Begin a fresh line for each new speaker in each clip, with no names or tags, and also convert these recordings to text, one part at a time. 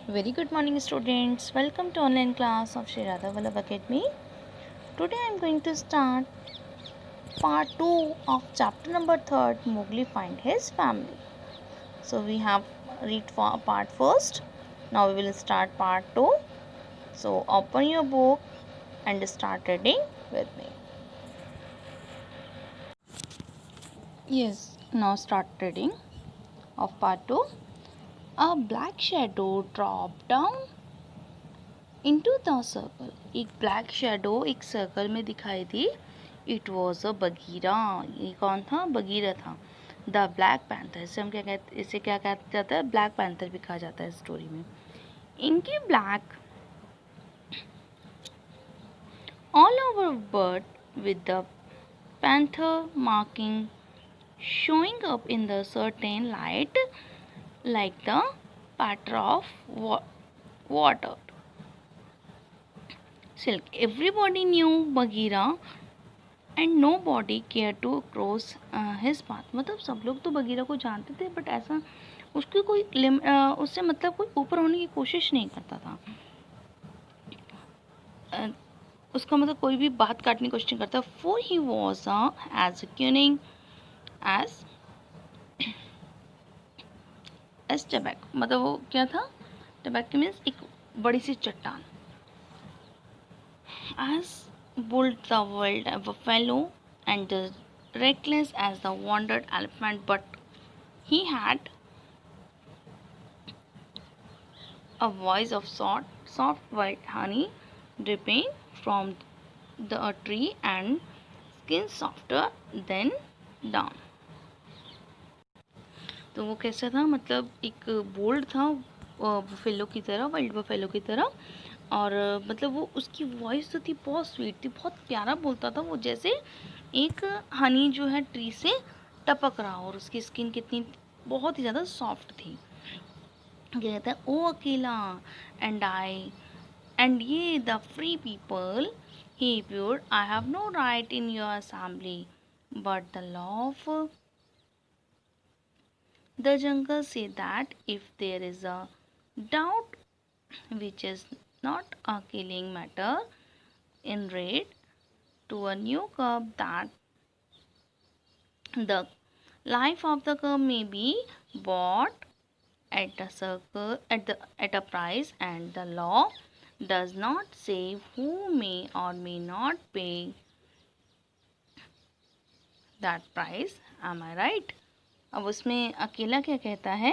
Very good morning, students. Welcome to online class of Shri Radha Vallabh Academy. Today I am going to start part 2 of chapter number 3, Mowgli Find His Family. So we have read for part first. Now we will start part 2. So open your book and start reading with me. Yes, now start reading of part 2. A black shadow dropped down into the circle. एक black shadow एक circle में दिखाई दी. It was a Bagheera. ये कौन था? Bagheera था. The black panther. इसे क्या कहा जाता है? ब्लैक पैंथर भी कहा जाता है स्टोरी में. इनकी black all over bird with the panther marking showing up in the certain light like the patter of water. Silk. Everybody knew Bagheera and nobody cared to cross his path. मतलब सब लोग तो Bagheera को जानते थे, but ऐसा उसकी कोई उससे मतलब कोई ऊपर होने की कोशिश नहीं करता था. उसका मतलब कोई भी बात काटने की कोशिश नहीं करता. For he was as cunning as tobacco. मतलब वो क्या था? Tobacco मीन्स एक बड़ी सी चट्टान. As bold the wild buffalo and as reckless as the wandered elephant, but he had a voice of soft white honey dripping from the tree and skin softer than down. तो वो कैसा था? मतलब एक bold था buffalo की तरह, wild buffalo की तरह. और मतलब वो उसकी वॉइस जो थी बहुत स्वीट थी, बहुत प्यारा बोलता था वो, जैसे एक हनी जो है ट्री से टपक रहा हो. और उसकी स्किन कितनी बहुत ही ज़्यादा सॉफ्ट थी. क्या कहता है? ओ अकेला एंड आई एंड ये the free people he appeared. I have no right in your assembly, but the law of the jungle say that if there is a doubt, which is not a killing matter, in raid to a new cub, that the life of the cub may be bought at a price, and the law does not say who may or may not pay that price. Am I right? अब उसमें अकेला क्या कहता है?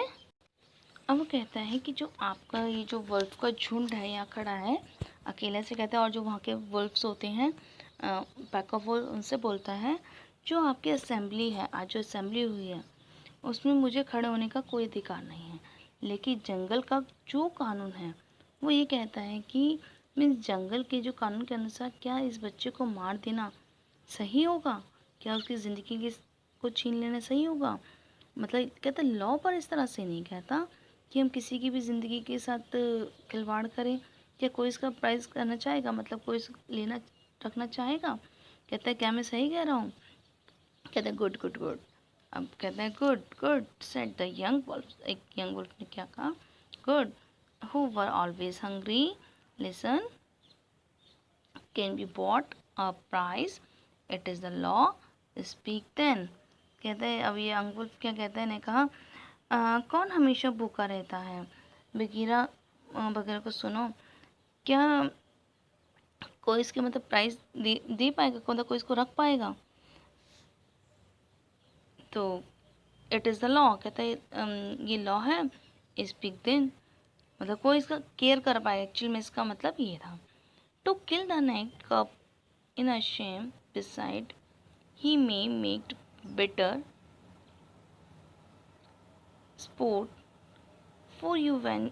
अब वो कहता है कि जो आपका ये जो वुल्फ का झुंड है यहाँ खड़ा है, अकेला से कहता है, और जो वहाँ के वुल्फ्स होते हैं पैक ऑफ वुल्फ, उनसे बोलता है जो आपकी असेंबली है, आज जो असेंबली हुई है उसमें मुझे खड़े होने का कोई अधिकार नहीं है. लेकिन जंगल का जो कानून है वो ये कहता है कि मीन्स जंगल के जो कानून के अनुसार क्या इस बच्चे को मार देना सही होगा? क्या उसकी ज़िंदगी को छीन लेना सही होगा? मतलब कहता लॉ पर इस तरह से नहीं कहता कि हम किसी की भी ज़िंदगी के साथ खिलवाड़ करें. क्या कोई इसका प्राइस करना चाहेगा? मतलब कोई इसको लेना रखना चाहेगा? कहता है क्या मैं सही कह रहा हूँ? कहता है गुड गुड गुड. अब कहता है good good said the young wolf. एक यंग वुल्फ ने क्या कहा? Good. Who were always hungry listen can be bought a price. It is the law. Speak then. कहते हैं अब ये यंग वुल्फ क्या कहता है? ने कहा कौन हमेशा भूखा रहता है? बगीरा बगीरा को सुनो. क्या कोई इसके मतलब प्राइस दे पाएगा? मतलब कोई इसको रख पाएगा? तो इट इज़ द लॉ. कहता है ये लॉ है. Speak then. मतलब कोई इसका केयर कर पाएगा. एक्चुअली में इसका मतलब ये था. To kill the next cub in a shame beside he may make better sport for you when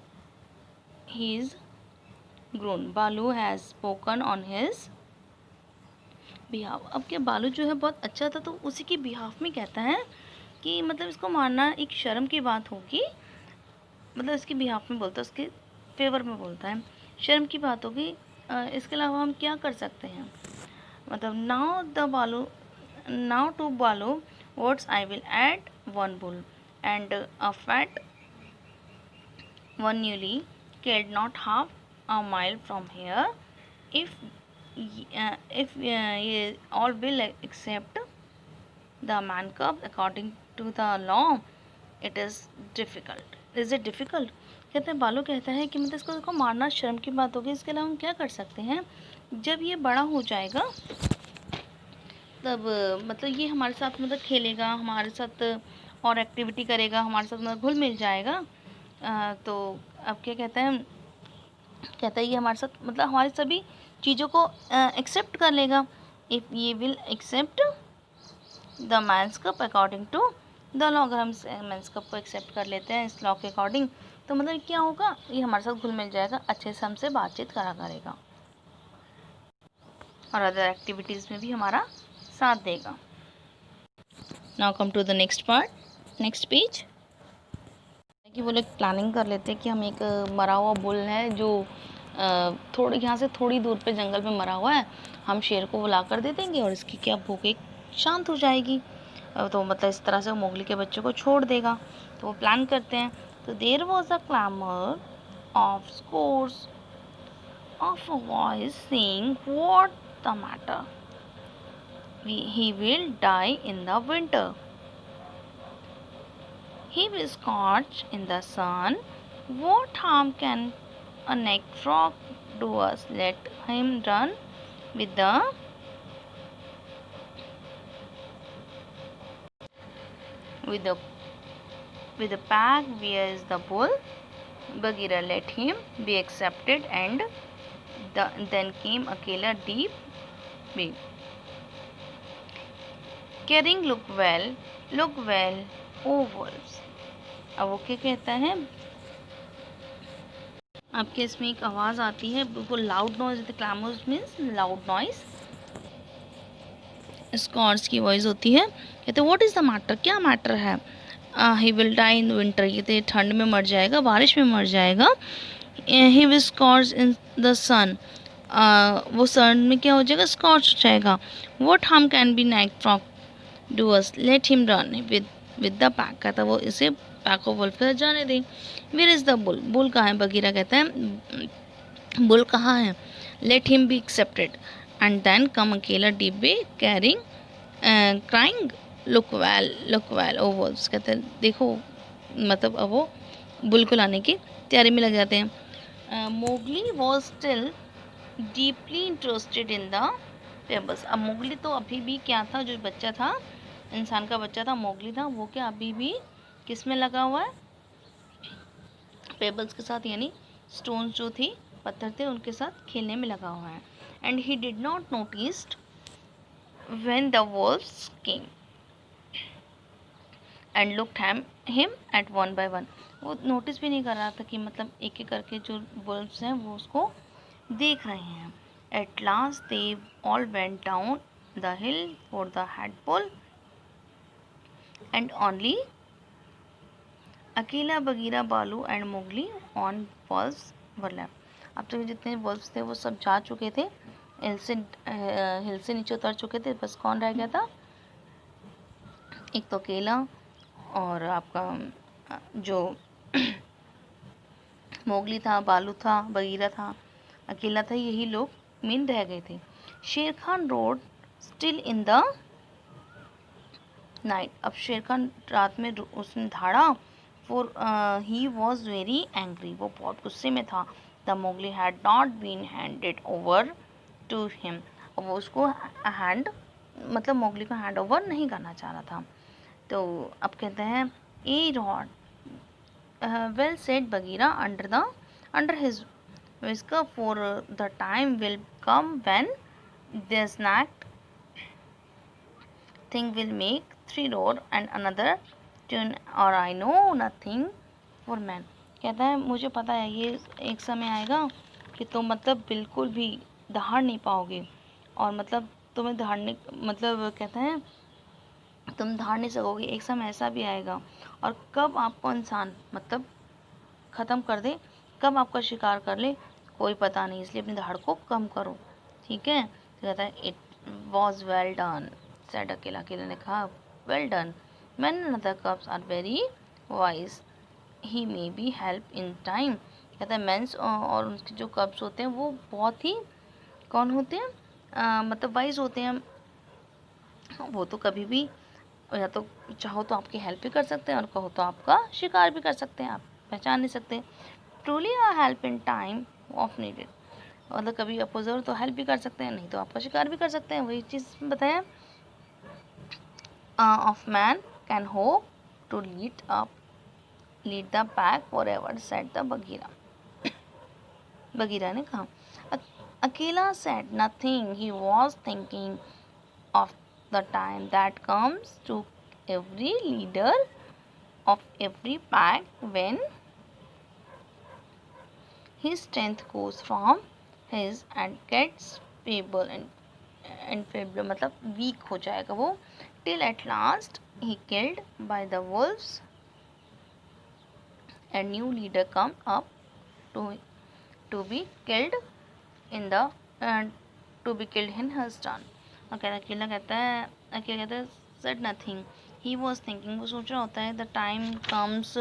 he is grown. बालू has spoken on his behalf. अब क्या बालू जो है बहुत अच्छा था, तो उसी के बिहाफ में कहता है कि मतलब इसको मारना एक शर्म की बात होगी. मतलब इसके बिहाफ में बोलता है, उसके फेवर में बोलता है. शर्म की बात होगी. इसके अलावा हम क्या कर सकते हैं? मतलब now to Baloo words I will add one bull and a fat one newly killed not half a mile from here. If ye all will accept the man cub according to the law, it is difficult. Is it difficult? कहते हैं, बालू कहता है कि मतलब इसको मारना शर्म की बात होगी, इसके अलावा हम क्या कर सकते हैं? जब ये बड़ा हो जाएगा तब मतलब ये हमारे साथ मतलब खेलेगा, हमारे साथ और एक्टिविटी करेगा, हमारे साथ मतलब घुल मिल जाएगा। तो अब क्या कहता है, कहता है ये हमारे साथ मतलब हमारी सभी चीज़ों को एक्सेप्ट कर लेगा। इफ़ ये will accept the man's cub according to the law, अगर हम मैंस कप को एक्सेप्ट कर लेते हैं इस लॉ के अकॉर्डिंग, तो मतलब क्या होगा, ये हमारे साथ घुल मिल जाएगा, अच्छे से हमसे बातचीत करा करेगा और अदर एक्टिविटीज़ में भी हमारा साथ देगा। Now come to the next part, next page. कि वो लोग प्लानिंग कर लेते हैं कि हम एक मरा हुआ बुल है जो थोड़ी यहाँ से थोड़ी दूर पे जंगल में मरा हुआ है, हम शेर को बुला कर दे देंगे और इसकी क्या भूख एक शांत हो जाएगी। तो मतलब इस तरह से वो मोगली के बच्चे को छोड़ देगा। तो वो प्लान करते हैं। तो there was a clamour of scores of a voice saying what the matter, he will die in the winter, he will scorch in the sun, what harm can a neck frog do us, let him run with the pack, where is the bull? Bagheera let him be accepted, and then came Akela deep bay, carrying look well, oh wolves. अब वो क्या कहता है, आपके इसमें एक आवाज़ आती है बिल्कुल loud noise, clamours means loud noise, scores की वॉइस होती है। कहते व्हाट इज़ द मैटर, क्या मैटर है? He will die in winter, ये ठंड में मर जाएगा, बारिश में मर जाएगा। He will scorch in the sun, वो सन में क्या हो जाएगा, स्कॉर्च हो जाएगा। What harm can be naked frog do us, let him run with the pack, कहता वो इसे पैक ऑफ वुल्फ के साथ जाने दें। Where is the bull, bull कहाँ है? बगीरा कहता है बुल कहाँ है? Let him be accepted, and then come Akela डिब्बे carrying crying look well O wolves, कहते हैं देखो, मतलब अब वो बुल को लाने की तैयारी में लग जाते हैं। Mowgli was still deeply interested in the pebbles, अब मोगली तो अभी भी क्या था, जो बच्चा था, इंसान का बच्चा था, मोगली था, वो क्या अभी भी किस में लगा हुआ है? पेबल्स के साथ, यानी स्टोन्स जो थी, पत्थर थे, उनके साथ खेलने में लगा हुआ है। And he did not noticed when the Wolves came and looked him at one by one, वो नोटिस भी नहीं कर रहा था कि मतलब एक एक करके जो वुल्व्स हैं वो उसको देख रहे हैं। At last they all went down the hill for the head pull, and only Akela Bagheera Baloo and Mowgli on wolves were left. अब तक जितने वॉल्व्स थे वो सब जा चुके थे, हिल से नीचे उतर चुके थे, बस कौन रह गया था? एक तो अकेला और आपका जो मोगली था, बालू था, बगीरा था, अकेला था, यही लोग मेन रह गए थे। Shere Khan roared still in the night, अब शेर खान रात में उसने धाड़ा, for he was very angry, वो बहुत गुस्से में था। The Mowgli had not been handed over to him, वो उसको हैंड मतलब मोगली को हैंड ओवर नहीं करना चाह रहा था। तो अब कहते हैं ay roared well said Bagheera under his whisker, for the time will come when this snack thing will make three roar and another tune, or I know nothing for man, कहता है मुझे पता है ये एक समय आएगा कि तुम मतलब बिल्कुल भी दहाड़ नहीं पाओगे, और मतलब तुम्हें दहाड़ने मतलब कहता है तुम दहाड़ नहीं सकोगे, एक समय ऐसा भी आएगा, और कब आपको इंसान मतलब ख़त्म कर दे, कब आपका शिकार कर ले, कोई पता नहीं, इसलिए अपनी दहाड़ को कम करो, ठीक है? तो कहता है it was well done said Akela, Akela ने कहा well done, man another cups are very wise, he may be help in time, कहता है मेंस और उनके जो कब्स होते हैं वो बहुत ही कौन होते हैं, मतलब वाइज होते हैं। वो तो कभी भी या तो चाहो तो आपकी हेल्प भी कर सकते हैं और कहो तो आपका शिकार भी कर सकते हैं, आप पहचान नहीं सकते। Truly a help in time of needed, मतलब कभी अपोजर तो हेल्प भी कर सकते हैं, नहीं तो आपका शिकार भी कर सकते हैं। वही चीज़ बताया। Of man can hope to lead the pack forever set the Bagheera. Bagheera ने कहा। Akela said nothing, he was thinking of the time that comes to every leader of every pack when his strength goes from his and gets feeble and feeble मतलब weak हो जाएगा वो, till at last he killed by the wolves and new leader come up to be killed in the to be killed in his turn। और अकेला कहता है, अकेला कहता है said nothing, he was thinking, वो सोच रहा होता है, the time comes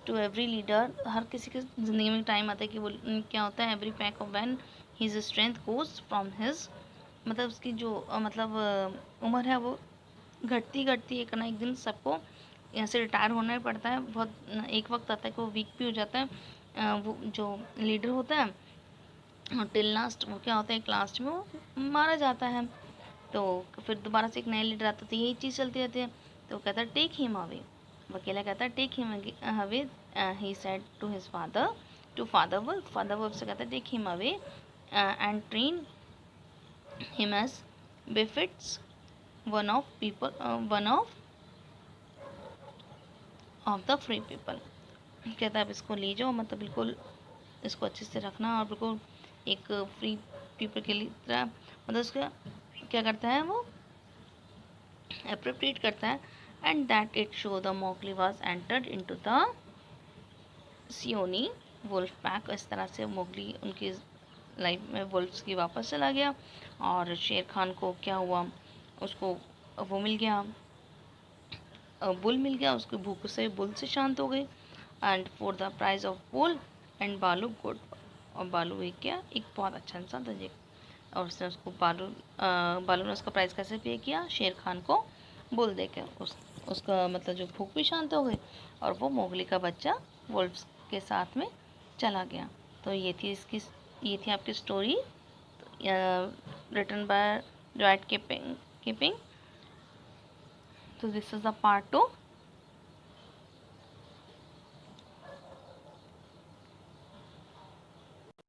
to every leader, हर किसी के ज़िंदगी में टाइम आता है कि वो क्या होता है, every pack of when his strength goes from his, मतलब उसकी जो उम्र है वो घटती घटती एक ना एक दिन सबको यहाँ से रिटायर होना ही पड़ता है। बहुत एक वक्त आता है कि वो वीक भी हो जाता है, वो जो लीडर होता है, और टिल लास्ट वो क्या होता है, एक लास्ट में वो मारा जाता है। तो फिर दोबारा से एक नया लीडर आता है, तो यही चीज़ चलती रहती है। तो कहता है टेक हिम अवे, वकीला कहता है take him away, he said to his father, to father wolf, father wolf से कहता है take him away and train him as befits one of people, one of the free people. कहता है अब इसको ले जाओ, मतलब बिल्कुल इसको अच्छे से रखना और बिल्कुल एक फ्री पीपल के लिए तरह, मतलब उसका क्या करता है वो अप्रोप्रिएट करता है। And that it show the Mowgli was entered into the Seeonee wolf pack. इस तरह से मोगली उनकी लाइफ में वुल्फ्स की वापस चला गया, और शेर खान को क्या हुआ, उसको वो मिल गया, बुल मिल गया, उसकी भूख से बुल से शांत हो गई। And for the prize of bull and Baloo good, और बालू एक क्या, एक बहुत अच्छा इंसान था जी, और उसने उसको बालू ने उसका प्राइस कैसे पे किया, शेर खान को बुल देकर, उसका मतलब जो भूख भी शांत हो गई, और वो मोगली का बच्चा वुल्फ्स के साथ में चला गया। तो ये थी आपकी story written by Rudyard Kipling. तो दिस इज़ द पार्ट 2।